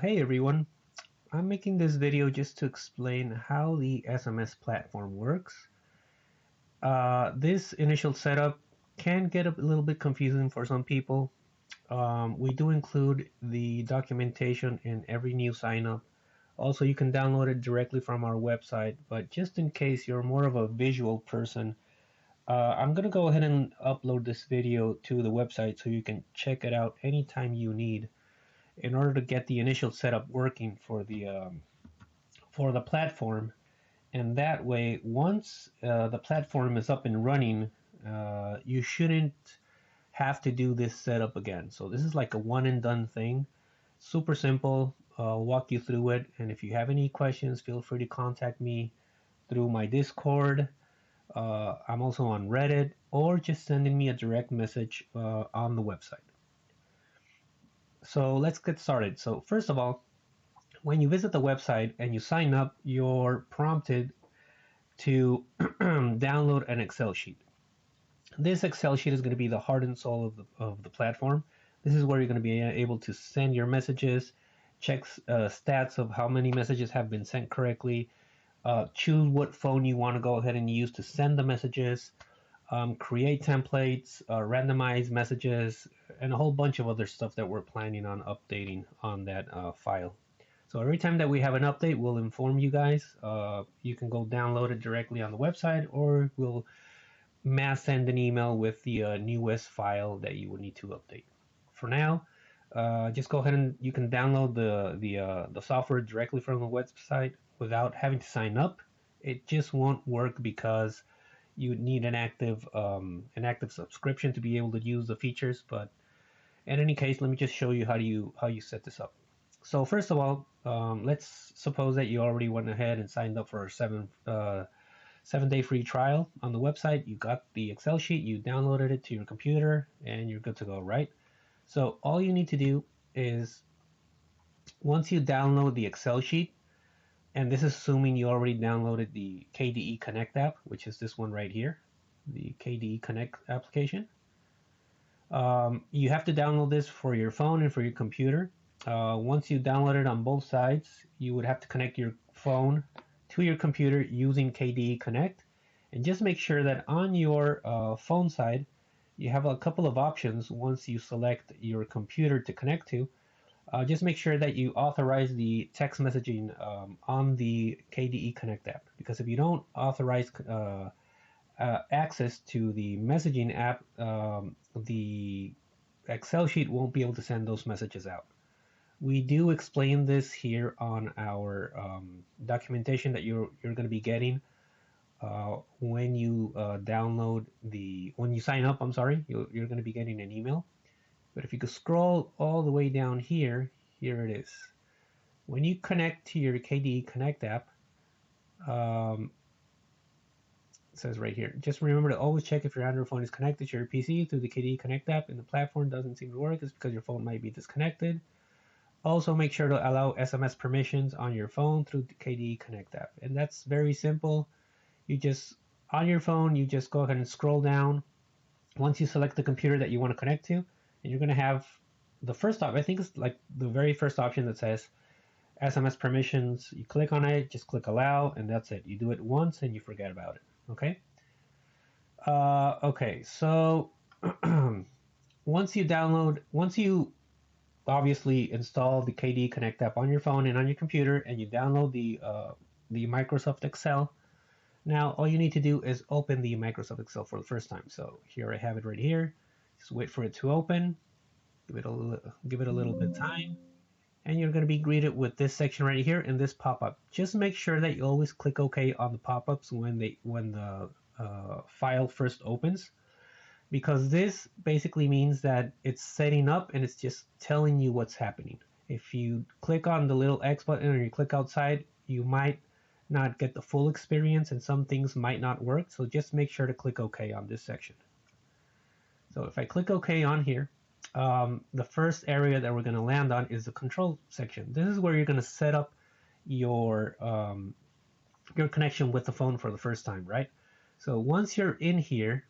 Hey everyone, I'm making this video just to explain how the SMS platform works. This initial setup can get a little bit confusing for some people. We do include the documentation in every new sign up. Also, you can download it directly from our website, but just in case you're more of a visual person, I'm going to go ahead and upload this video to the website so you can check it out anytime you need in order to get the initial setup working for the platform. And that way, once the platform is up and running, you shouldn't have to do this setup again. So this is like a one and done thing. Super simple. I'll walk you through it. And if you have any questions, feel free to contact me through my Discord. I'm also on Reddit, or just sending me a direct message on the website. So let's get started. So first of all, when you visit the website and you sign up, you're prompted to download an Excel sheet. This Excel sheet is going to be the heart and soul of the platform. This is where you're going to be able to send your messages, check stats of how many messages have been sent correctly, choose what phone you want to go ahead and use to send the messages, create templates, randomize messages, and a whole bunch of other stuff that we're planning on updating on that file. So every time that we have an update, we'll inform you guys. You can go download it directly on the website, or we'll mass send an email with the newest file that you would need to update. For now, just go ahead and you can download the software directly from the website without having to sign up. It just won't work because you need an active subscription to be able to use the features. But in any case, let me just show you how you set this up. So first of all, let's suppose that you already went ahead and signed up for a 7-day free trial on the website. You got the Excel sheet, you downloaded it to your computer, and you're good to go, right? So all you need to do is, once you download the Excel sheet, and this is assuming you already downloaded the KDE Connect app, which is this one right here, the KDE Connect application. You have to download this for your phone and for your computer. Once you download it on both sides, you would have to connect your phone to your computer using KDE Connect. And just make sure that on your phone side, you have a couple of options once you select your computer to connect to. Just make sure that you authorize the text messaging on the KDE Connect app. Because if you don't authorize access to the messaging app, the Excel sheet won't be able to send those messages out. We do explain this here on our documentation that you're going to be getting when you when you sign up. I'm sorry, you're going to be getting an email. But if you could scroll all the way down here, here it is. When you connect to your KDE Connect app, it says right here, just remember to always check if your Android phone is connected to your PC through the KDE Connect app and the platform doesn't seem to work. It's because your phone might be disconnected. Also, make sure to allow SMS permissions on your phone through the KDE Connect app. And that's very simple. You just, on your phone, you just go ahead and scroll down. Once you select the computer that you want to connect to, and you're going to have the first option, I think it's like the very first option that says SMS permissions. You click on it, just click allow, and that's it. You do it once and you forget about it. Okay? Okay, so once you obviously install the KDE Connect app on your phone and on your computer, and you download the Microsoft Excel. Now all you need to do is open the Microsoft Excel for the first time. So here I have it right here. Just wait for it to open. Give it a little bit of time, and you're going to be greeted with this section right here and this pop-up. Just make sure that you always click OK on the pop-ups when the file first opens, because this basically means that it's setting up and it's just telling you what's happening. If you click on the little X button or you click outside, you might not get the full experience and some things might not work. So just make sure to click OK on this section. So if I click OK on here, the first area that we're going to land on is the control section. This is where you're going to set up your connection with the phone for the first time, right? So once you're in here,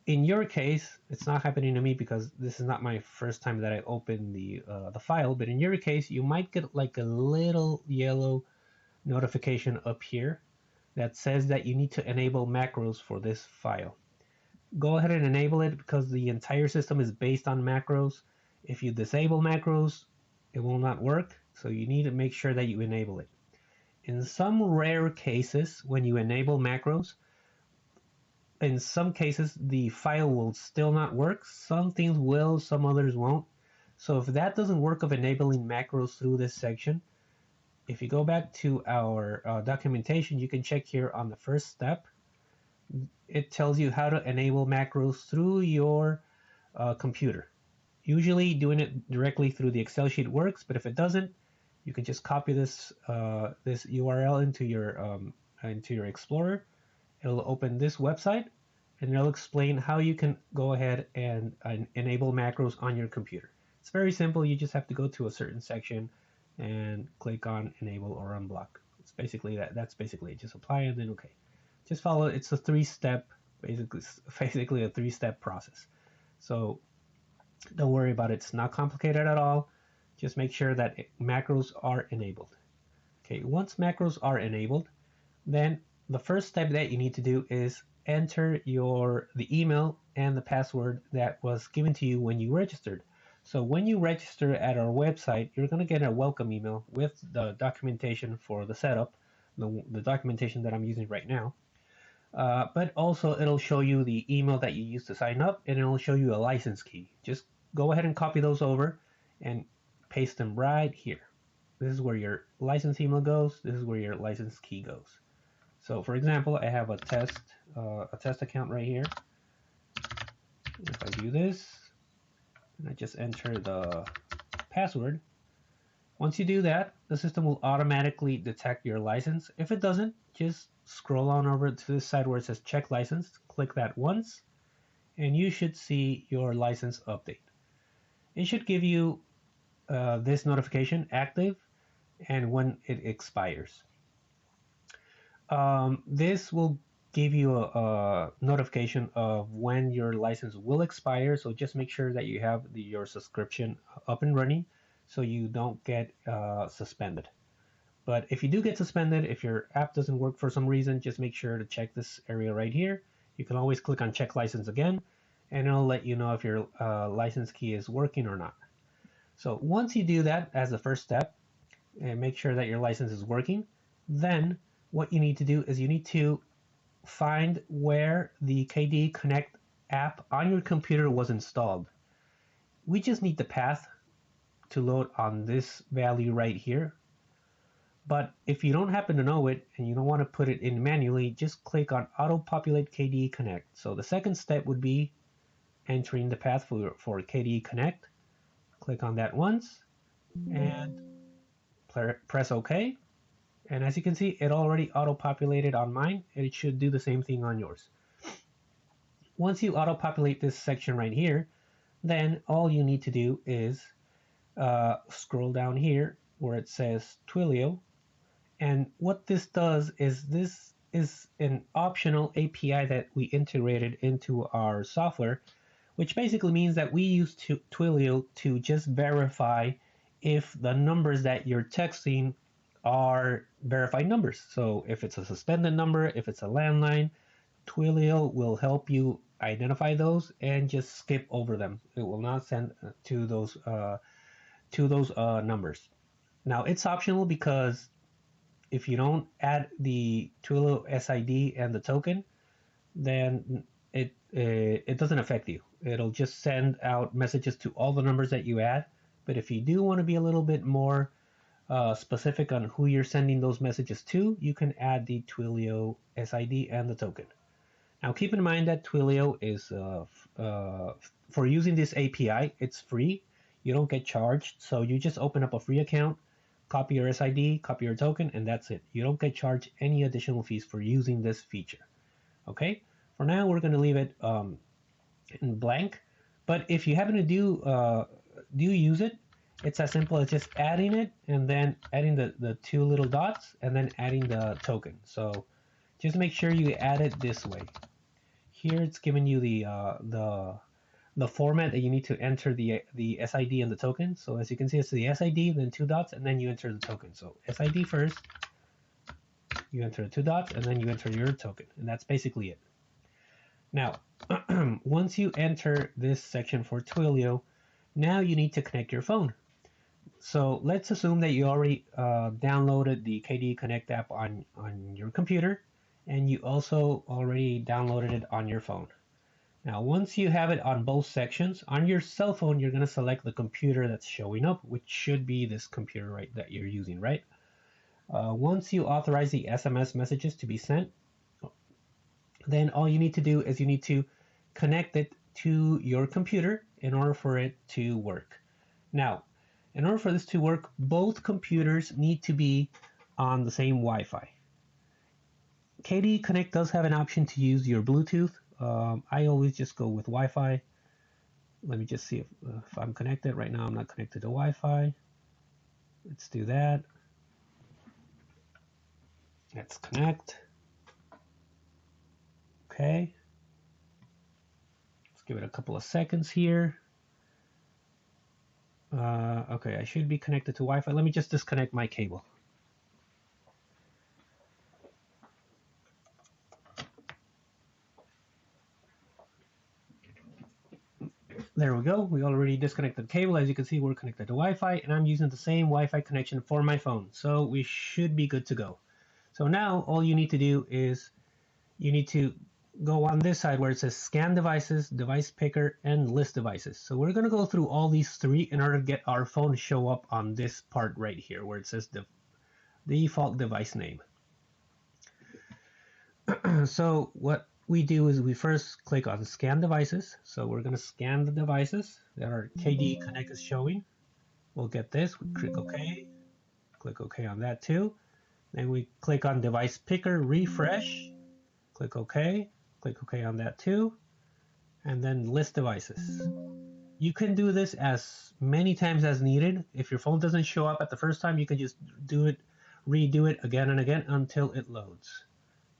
in your case, it's not happening to me because this is not my first time that I open the file. But in your case, you might get like a little yellow notification up here that says that you need to enable macros for this file. Go ahead and enable it because the entire system is based on macros. If you disable macros, it will not work. So you need to make sure that you enable it. In some rare cases, when you enable macros, in some cases the file will still not work. Some things will, some others won't. So if that doesn't work of enabling macros through this section, if you go back to our documentation, you can check here on the first step. It tells you how to enable macros through your computer. Usually doing it directly through the Excel sheet works, but if it doesn't, you can just copy this this URL into your Explorer. It'll open this website, and it'll explain how you can go ahead and enable macros on your computer. It's very simple. You just have to go to a certain section and click on enable or unblock. It's basically that. That's basically it. Just apply and then okay. Just follow. It's a three-step, basically a three-step process. So don't worry about it. It's not complicated at all. Just make sure that macros are enabled. Okay, once macros are enabled, then the first step that you need to do is enter the email and the password that was given to you when you registered. So when you register at our website, you're going to get a welcome email with the documentation for the setup, the documentation that I'm using right now. But also it'll show you the email that you used to sign up, and it'll show you a license key. Just go ahead and copy those over and paste them right here. This is where your license email goes. This is where your license key goes. So for example, I have a test account right here. If I do this, and I just enter the password, once you do that, the system will automatically detect your license. If it doesn't, just scroll on over to this side where it says check license, click that once, and you should see your license update. It should give you this notification active and when it expires. This will give you a notification of when your license will expire, so just make sure that you have your subscription up and running so you don't get suspended. But if you do get suspended, if your app doesn't work for some reason, just make sure to check this area right here. You can always click on check license again, and it'll let you know if your license key is working or not. So once you do that as the first step, and make sure that your license is working, then what you need to do is you need to find where the KDE Connect app on your computer was installed. We just need the path to load on this value right here. But if you don't happen to know it and you don't want to put it in manually, just click on Auto Populate KDE Connect. So the second step would be entering the path for KDE Connect. Click on that once and press OK. And as you can see, it already auto-populated on mine, and it should do the same thing on yours. Once you auto-populate this section right here, then all you need to do is scroll down here where it says Twilio. And what this does is this is an optional API that we integrated into our software, which basically means that we use Twilio to just verify if the numbers that you're texting are verified numbers. So if it's a suspended number, if it's a landline, Twilio will help you identify those and just skip over them. It will not send to those numbers. Now it's optional because if you don't add the Twilio SID and the token, then it doesn't affect you. It'll just send out messages to all the numbers that you add. But if you do want to be a little bit more specific on who you're sending those messages to, you can add the Twilio SID and the token. Now keep in mind that Twilio is for using this API, it's free. You don't get charged, so you just open up a free account, copy your SID, copy your token, and that's it. You don't get charged any additional fees for using this feature. Okay, for now we're going to leave it in blank, but if you happen to do use it, it's as simple as just adding it and then adding the two little dots and then adding the token. So just make sure you add it this way. here it's giving you the format that you need to enter the SID and the token. So as you can see, it's the SID, then 2 dots, and then you enter the token. So SID first, you enter the 2 dots, and then you enter your token, and that's basically it. Now, once you enter this section for Twilio, now you need to connect your phone. So let's assume that you already downloaded the KDE Connect app on your computer, and you also already downloaded it on your phone. Now, once you have it on both sections, on your cell phone, you're going to select the computer that's showing up, which should be this computer right that you're using, right? Once you authorize the SMS messages to be sent, then all you need to do is you need to connect it to your computer in order for it to work. Now, in order for this to work, both computers need to be on the same Wi-Fi. KDE Connect does have an option to use your Bluetooth. I always just go with Wi-Fi. Let me just see if I'm connected. Right now I'm not connected to Wi-Fi. Let's do that. Let's connect. Okay. Let's give it a couple of seconds here. Okay, I should be connected to Wi-Fi. Let me just disconnect my cable. There we go. We already disconnected the cable. As you can see, we're connected to Wi-Fi, and I'm using the same Wi-Fi connection for my phone. So we should be good to go. So now all you need to do is you need to go on this side where it says scan devices, device picker, and list devices. So we're going to go through all these three in order to get our phone to show up on this part right here where it says the default device name. So what we do is we first click on scan devices. So we're going to scan the devices that our KDE Connect is showing. We'll get this. We click OK. Click OK on that too. Then we click on device picker, refresh. Click OK. Click OK on that too. And then list devices. You can do this as many times as needed. If your phone doesn't show up at the first time, you can just redo it again and again until it loads.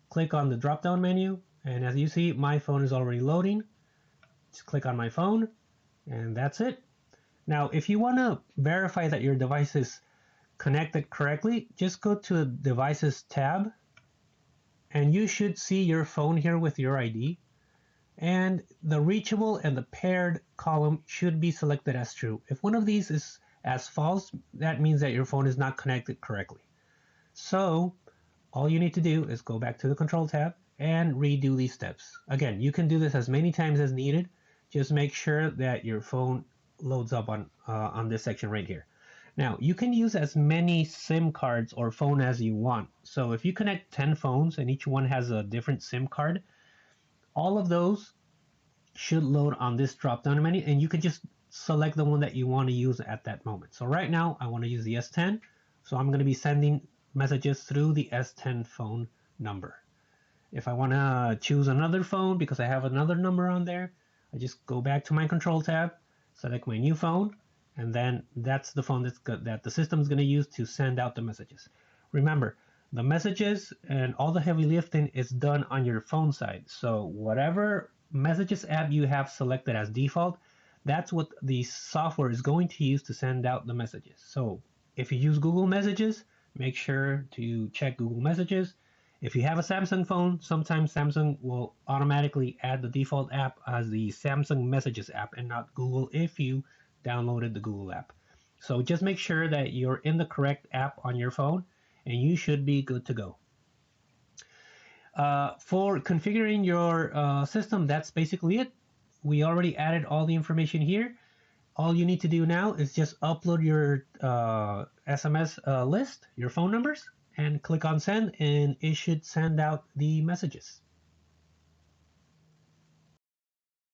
Click on the drop-down menu, and as you see, my phone is already loading. Just click on my phone, and that's it. Now, if you want to verify that your device is connected correctly, just go to the Devices tab, and you should see your phone here with your ID. And the reachable and the paired column should be selected as true. If one of these is as false, that means that your phone is not connected correctly. So all you need to do is go back to the Control tab and redo these steps. Again, you can do this as many times as needed. Just make sure that your phone loads up on this section right here. Now, you can use as many SIM cards or phone as you want. So if you connect 10 phones and each one has a different SIM card, all of those should load on this drop-down menu, and you can just select the one that you want to use at that moment. So right now, I want to use the S10, so I'm going to be sending messages through the S10 phone number. If I want to choose another phone because I have another number on there, I just go back to my Control tab, select my new phone, and then that's the phone that the system is going to use to send out the messages. Remember, the messages and all the heavy lifting is done on your phone side. So whatever messages app you have selected as default, that's what the software is going to use to send out the messages. So if you use Google Messages, make sure to check Google Messages. If you have a Samsung phone, sometimes Samsung will automatically add the default app as the Samsung Messages app and not Google if you downloaded the Google app. So just make sure that you're in the correct app on your phone, and you should be good to go. For configuring your system, that's basically it. We already added all the information here. All you need to do now is just upload your SMS list, your phone numbers, and click on send, and it should send out the messages.